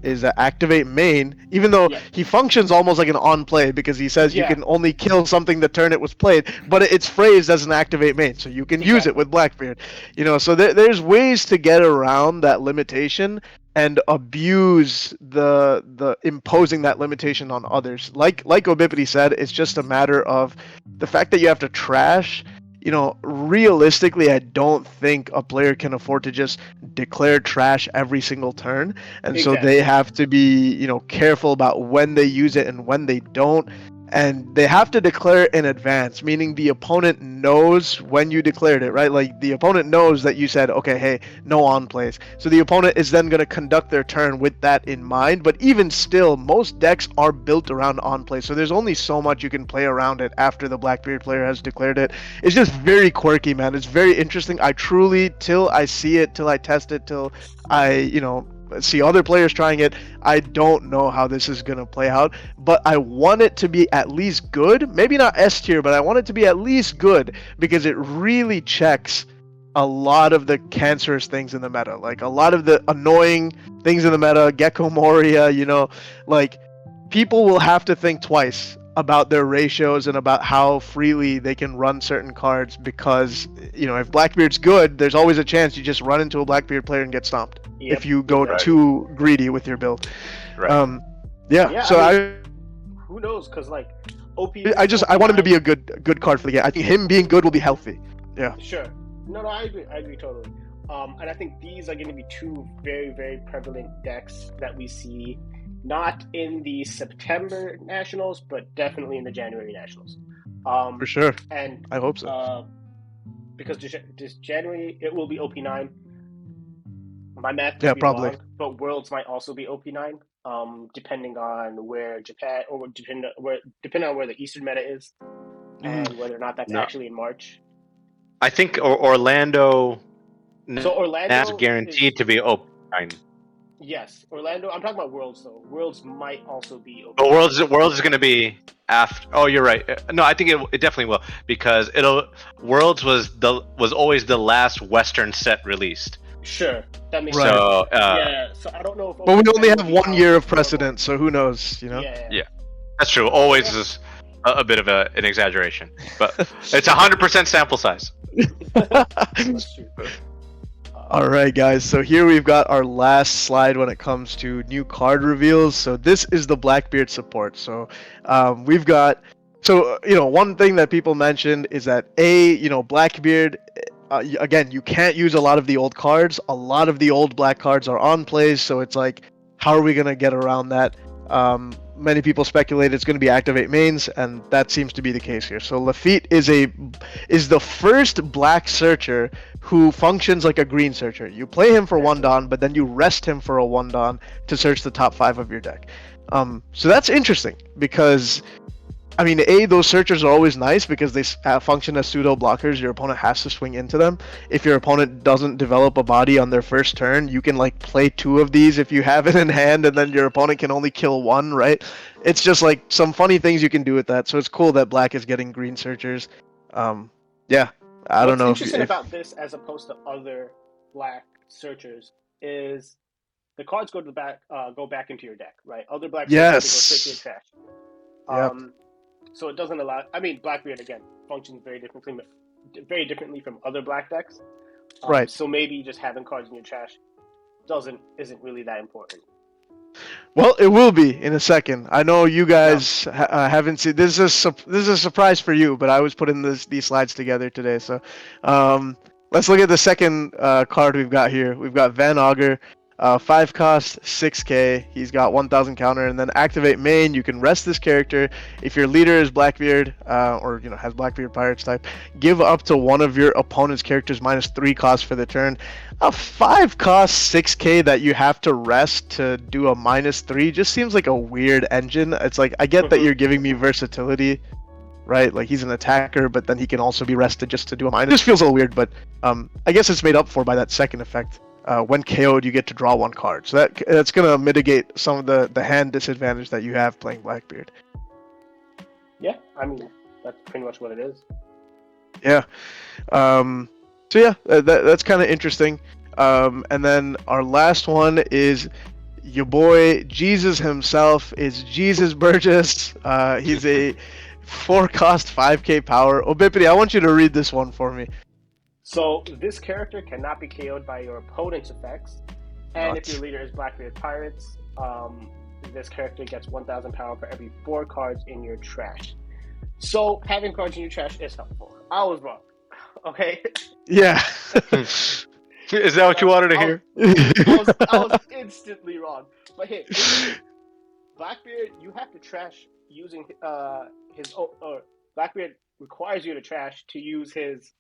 Is an activate main, even though he functions almost like an on play because he says you can only kill something the turn it was played, but it's phrased as an activate main, so you can use it with Blackbeard. So there's ways to get around that limitation and abuse the imposing that limitation on others. Like Obipity said, it's just a matter of the fact that you have to trash. Realistically, I don't think a player can afford to just declare trash every single turn. And so they have to be, careful about when they use it and when they don't. And they have to declare in advance, meaning the opponent knows when you declared it, right? Like the opponent knows that you said, okay, hey, no on plays. So the opponent is then going to conduct their turn with that in mind. But even still, most decks are built around on plays. So there's only so much you can play around it after the Blackbeard player has declared it. It's just very quirky, man. It's very interesting. I truly, till I see it, till I test it, till I, see other players trying it, I don't know how this is going to play out, but I want it to be at least good. Maybe not S tier, but I want it to be at least good because it really checks a lot of the cancerous things in the meta, like a lot of the annoying things in the meta, Gecko Moria, like people will have to think twice about their ratios and about how freely they can run certain cards because, if Blackbeard's good, there's always a chance you just run into a Blackbeard player and get stomped if you go too greedy with your build. Right. So who knows? Because like OP. I want him to be a good card for the game. I think him being good will be healthy. Yeah. Sure. No, I agree. I agree totally. And I think these are going to be two very, very prevalent decks that we see, not in the September Nationals, but definitely in the January Nationals. For sure. And I hope so. Because this January it will be OP9. My math Yeah, might be probably. wrong, but Worlds might also be OP9. Depending on where Japan or depending on where the Eastern meta is, and whether or not that's actually in March. I think Orlando. So Orlando that's guaranteed to be OP9. Yes, Orlando. I'm talking about Worlds though. Worlds might also be OP9. But Worlds is going to be after. Oh, you're right. No, I think it definitely will, because Worlds was always the last Western set released. Sure, that makes Right. sense. So Yeah, so I don't know if. But we only have will be 1 out year of before precedent, so who knows? You know. Yeah. that's true. Always is a bit of an exaggeration, but it's 100% sample size. That's true. All right, guys. So here we've got our last slide when it comes to new card reveals. So this is the Blackbeard support. So we've got. So one thing that people mentioned is that Blackbeard. Again, you can't use a lot of the old cards. A lot of the old black cards are on plays, so it's like, how are we gonna get around that? Many people speculate it's going to be activate mains, and that seems to be the case here. So Lafitte is the first black searcher who functions like a green searcher. You play him for 1 Dawn, but then you rest him for a 1 Dawn to search the top 5 of your deck. So that's interesting because, I mean, those searchers are always nice because they function as pseudo blockers. Your opponent has to swing into them. If your opponent doesn't develop a body on their first turn, you can like play 2 of these if you have it in hand, and then your opponent can only kill 1, right? It's just like some funny things you can do with that. So it's cool that black is getting green searchers. Yeah, I don't know. What's interesting about this, as opposed to other black searchers, is the cards go back into your deck, right? Other black searchers go straight to your trash. Yep. So it doesn't allow. I mean, Blackbeard again functions very differently from other black decks. Right. So maybe just having cards in your trash isn't really that important. Well, it will be in a second. I know you guys haven't seen. This is a surprise for you, but I was putting these slides together today. So, let's look at the second card we've got here. We've got Van Augur. 5 cost, 6k. He's got 1000 counter, and then activate main. You can rest this character. If your leader is Blackbeard, or has Blackbeard Pirates type, give up to one of your opponent's characters -3 cost for the turn. A 5 cost 6k that you have to rest to do a -3 just seems like a weird engine. It's like, I get that you're giving me versatility, right? Like, he's an attacker, but then he can also be rested just to do a minus. It just feels a little weird, but I guess it's made up for by that second effect. When KO'd, you get to draw 1 card. So that's going to mitigate some of the hand disadvantage that you have playing Blackbeard. Yeah, I mean, that's pretty much what it is. Yeah. So yeah, that's kind of interesting. And then our last one is your boy Jesus himself, is Jesus Burgess. He's a 4 cost 5k power. Obipity, I want you to read this one for me. So this character cannot be KO'd by your opponent's effects, and if your leader is Blackbeard Pirates, this character gets 1000 power for every 4 cards in your trash. So having cards in your trash is helpful. I was wrong. Okay. Yeah. Is that what you wanted to hear? I was instantly wrong. But hey, Blackbeard, you have to trash using Blackbeard requires you to trash to use his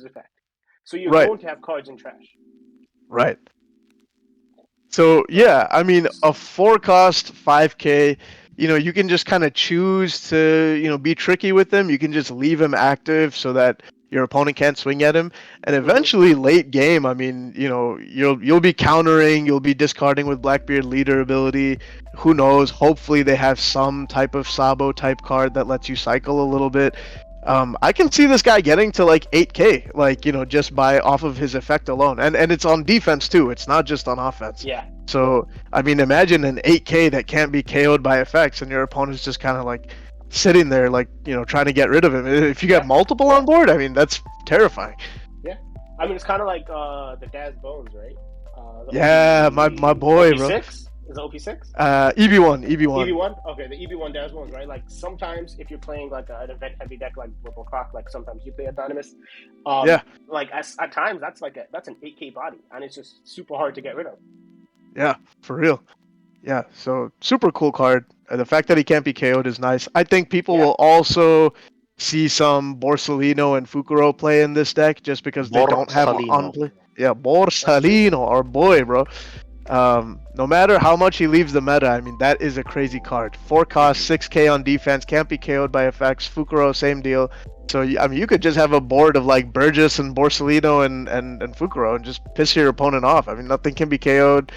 effect. So you're going to have cards in trash. Right. So yeah, I mean, a 4 cost 5k, you can just kind of choose to, be tricky with them. You can just leave him active so that your opponent can't swing at him, and eventually late game, I mean, you'll be countering, you'll be discarding with Blackbeard leader ability. Who knows? Hopefully they have some type of Sabo type card that lets you cycle a little bit. I can see this guy getting to like 8k, like, just by off of his effect alone, and it's on defense too. It's not just on offense. Yeah. So I mean, imagine an 8k that can't be KO'd by effects, and your opponent's just kind of like sitting there, like, trying to get rid of him. If you get multiple on board, I mean, that's terrifying. Yeah, I mean, it's kind of like the Daz Bones, right? Yeah, my boy, bro. Is Is it OP6? EV1, EV1. EV1? Okay, the EV1 Dazzle ones, right? Like, sometimes if you're playing, like, an event-heavy deck like Purple Clock, like, sometimes you play Autonomous, Yeah. like, at times, that's an 8k body, and it's just super hard to get rid of. Yeah, for real. Yeah, so super cool card. The fact that he can't be KO'd is nice. I think people will also see some Borsalino and Fukuro play in this deck just because they don't have on play. Yeah, Borsalino, our boy, bro. No matter how much he leaves the meta, I mean, that is a crazy card. 4 cost, 6k on defense, can't be KO'd by effects. Fukuro, same deal. So, I mean, you could just have a board of like Burgess and Borsalino and Fukuro and just piss your opponent off. I mean, nothing can be KO'd.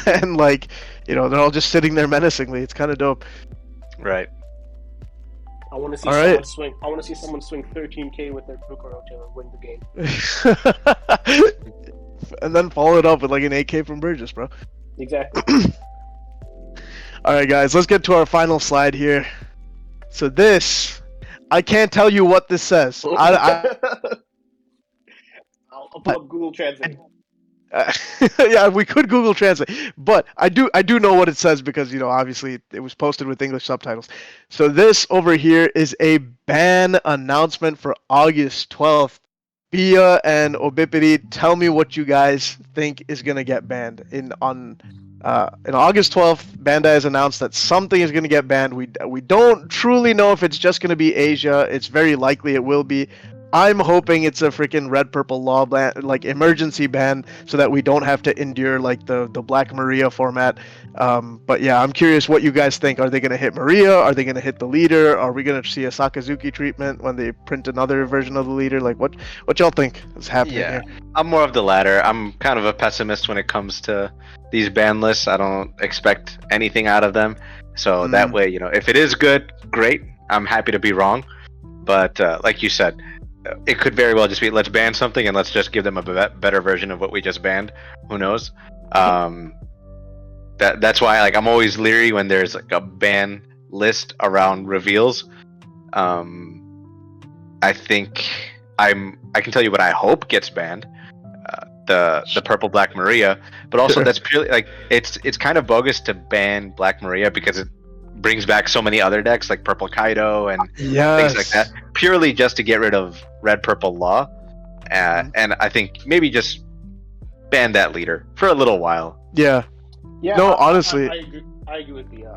And, like, you know, they're all just sitting there menacingly. It's kind of dope. Right. I want to see someone swing. I want to see someone swing 13k with their Fukuro to win the game. And then follow it up with like an 8k from Burgess, bro. Exactly. All right, guys, let's get to our final slide here. So this, I can't tell you what this says. I'll pull up Google Translate. Yeah, we could Google Translate, but I do know what it says because, you know, obviously it was posted with English subtitles. So this over here is a ban announcement for August 12th. Bia and Obipity, tell me what you guys think is gonna get banned in August 12th. Bandai has announced that something is gonna get banned. We don't truly know if it's just gonna be Asia. It's very likely it will be. I'm hoping it's a freaking red purple law ban, like emergency ban, so that we don't have to endure like the Black Maria format. But yeah, I'm curious what you guys think. Are they gonna hit Maria? Are they gonna hit the leader? Are we gonna see a Sakazuki treatment when they print another version of the leader? Like what y'all think is happening here? I'm more of the latter. I'm kind of a pessimist when it comes to these ban lists. I don't expect anything out of them. So that way, you know, if it is good, great. I'm happy to be wrong. But like you said, it could very well just be let's ban something and let's just give them a better version of what we just banned. Who knows? That's why like I'm always leery when there's like a ban list around reveals. I think I can tell you what I hope gets banned. The purple Black Maria, but also that's purely like it's kind of bogus to ban Black Maria because it brings back so many other decks like Purple Kaido and things like that, purely just to get rid of red purple law. And I think maybe just ban that leader for a little while. Yeah. No, honestly, I agree with you.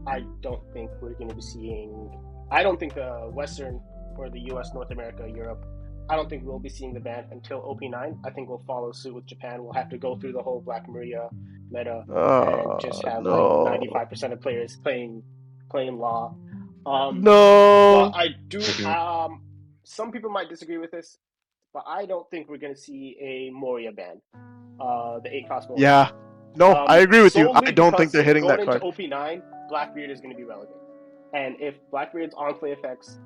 I don't think we're going to be seeing. I don't think the Western or the U.S., North America, Europe. I don't think we'll be seeing the ban until OP9. I think we'll follow suit with Japan. We'll have to go through the whole Black Maria meta and just have like 95% of players playing law. No. But I do. Some people might disagree with this, but I don't think we're going to see a Moria ban. The 8-cost Moria. Yeah. No, I agree with you. I don't think they're hitting that card. Going into OP9, Blackbeard is going to be relevant. And if Blackbeard's on-play effects,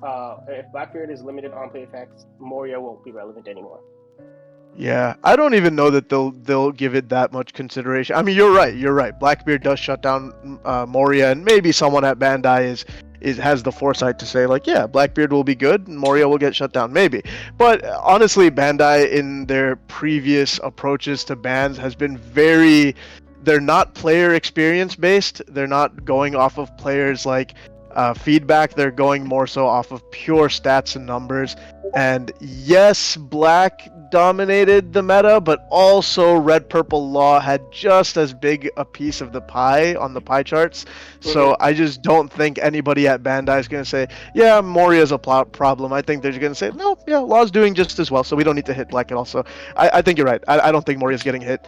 if Blackbeard is limited on-play effects, Moria won't be relevant anymore. Yeah, I don't even know that they'll give it that much consideration. I mean, you're right. Blackbeard does shut down Moria, and maybe someone at Bandai has the foresight to say like, yeah, Blackbeard will be good, and Moria will get shut down, maybe. But honestly, Bandai in their previous approaches to bans has been they're not player experience based. They're not going off of players like feedback. They're going more so off of pure stats and numbers. And yes, Black dominated the meta, but also Red Purple Law had just as big a piece of the pie on the pie charts. So I just don't think anybody at Bandai is going to say, yeah, Moria's a problem. I think they're going to say, no, yeah, Law's doing just as well, so we don't need to hit Black at all. So I think you're right. I don't think Moria's getting hit.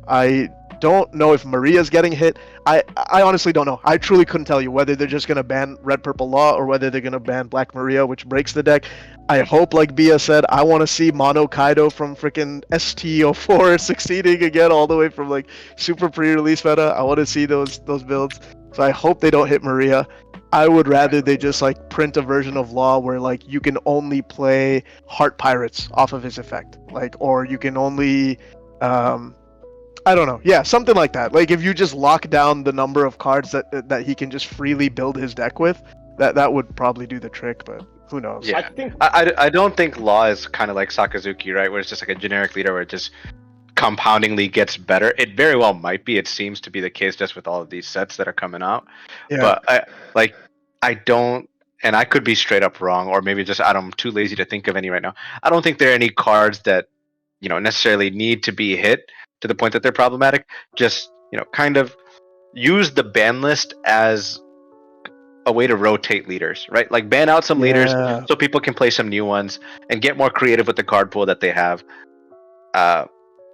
I don't know if Maria's getting hit. I honestly don't know. I truly couldn't tell you whether they're just going to ban Red Purple Law or whether they're going to ban Black Maria, which breaks the deck. I hope, like Bia said, I want to see Mono Kaido from freaking ST04 succeeding again all the way from like super pre-release meta. I want to see those builds. So I hope they don't hit Maria. I would rather they just like print a version of Law where like you can only play Heart Pirates off of his effect. Like, or you can only I don't know. Yeah, something like that. Like if you just lock down the number of cards that he can just freely build his deck with, that would probably do the trick, but who knows? Yeah. I don't think Law is kind of like Sakazuki, right? Where it's just like a generic leader where it just compoundingly gets better. It very well might be. It seems to be the case just with all of these sets that are coming out. Yeah. But I don't, and I could be straight up wrong, or maybe just I'm too lazy to think of any right now. I don't think there are any cards that necessarily need to be hit to the point that they're problematic. Just kind of use the ban list as a way to rotate leaders, right? Like ban out some leaders so people can play some new ones and get more creative with the card pool that they have.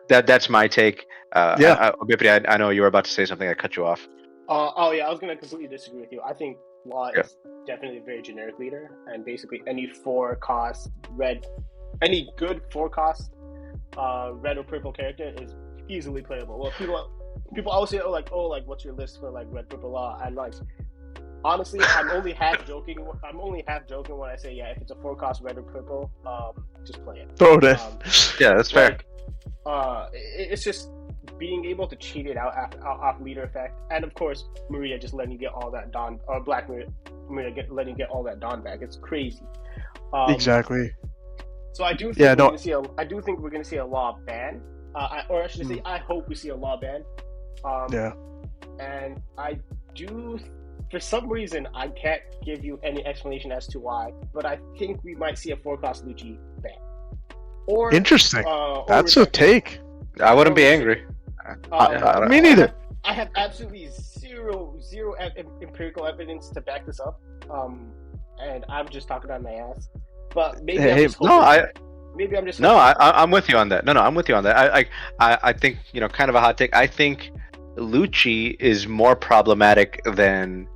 That's my take. Bippity, I know you were about to say something. I cut you off. Oh yeah, I was gonna completely disagree with you. I think Law Yeah. is definitely a very generic leader, and basically any 4-cost red, any good 4-cost red or purple character is easily playable. Well, people always say, like what's your list for like red, purple, Law? And like, honestly, I'm only half joking when I say, yeah, if it's a 4-cost red or purple, just play it. Throw it in. Yeah, that's fair. It's just being able to cheat it out off leader effect, and of course Maria just letting you get all that Dawn, or Black Maria letting you get all that Dawn back. It's crazy. Exactly. So I do think I do think we're going to see a Law ban, or I should say, I hope we see a Law ban. And I do. For some reason, I can't give you any explanation as to why, but I think we might see a 4-cost Lucci ban. Or Interesting. That's a take. I wouldn't be angry. Me neither. I have absolutely zero empirical evidence to back this up, and I'm just talking on my ass. But maybe I'm just hoping. I'm with you on that. No, I'm with you on that. I think kind of a hot take. I think Lucci is more problematic than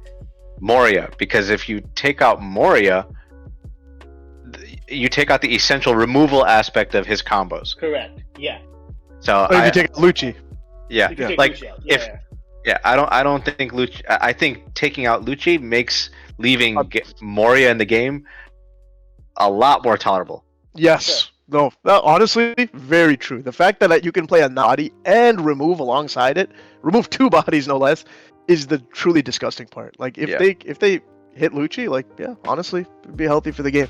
Moria, because if you take out Moria, you take out the essential removal aspect of his combos. Correct. Yeah. So if you take Lucci. Yeah. If you take Like Lucci out, I don't think Lucci. I think taking out Lucci makes leaving Moria in the game a lot more tolerable. Yes. No. Honestly, very true. The fact that you can play a body and remove alongside it, remove 2 bodies no less, is the truly disgusting part. Like if they hit Lucci, like honestly, it'd be healthy for the game.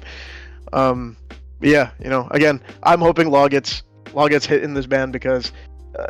Again, I'm hoping Law gets hit in this ban because,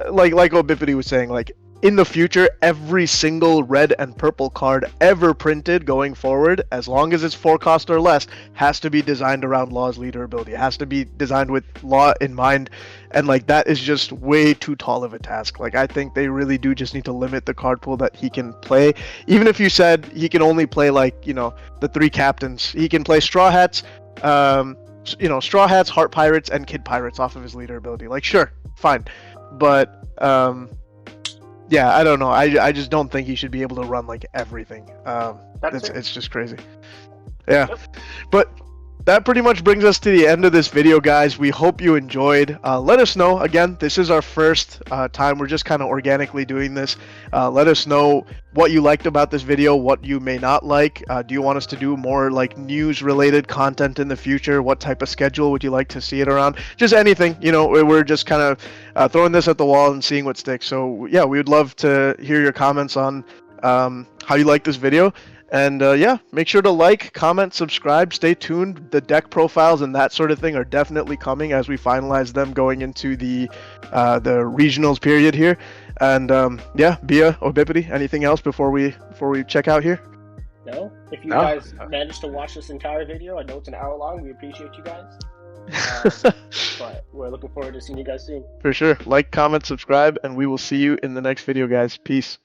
like Obippity was saying, like in the future, every single red and purple card ever printed going forward, as long as it's 4-cost or less, has to be designed around Law's leader ability. It has to be designed with Law in mind, and like that is just way too tall of a task. Like I think they really do just need to limit the card pool that he can play. Even if you said he can only play the 3 captains, he can play Straw Hats, Straw Hats, Heart Pirates, and Kid Pirates off of his leader ability. Like sure, fine, but I don't know. I just don't think he should be able to run like everything. It's just crazy. Yeah, but that pretty much brings us to the end of this video, guys. We hope you enjoyed. Let us know. Again, this is our first time. We're just kind of organically doing this. Let us know what you liked about this video, what you may not like. Do you want us to do more like news-related content in the future? What type of schedule would you like to see it around? Just anything. We're just kind of throwing this at the wall and seeing what sticks. So yeah, we would love to hear your comments on how you like this video. And make sure to like, comment, subscribe, stay tuned. The deck profiles and that sort of thing are definitely coming as we finalize them going into the regionals period here. And Bia, Obippity, anything else before we check out here? No. If you guys managed to watch this entire video, I know it's an hour long. We appreciate you guys. But we're looking forward to seeing you guys soon. For sure. Like, comment, subscribe, and we will see you in the next video, guys. Peace.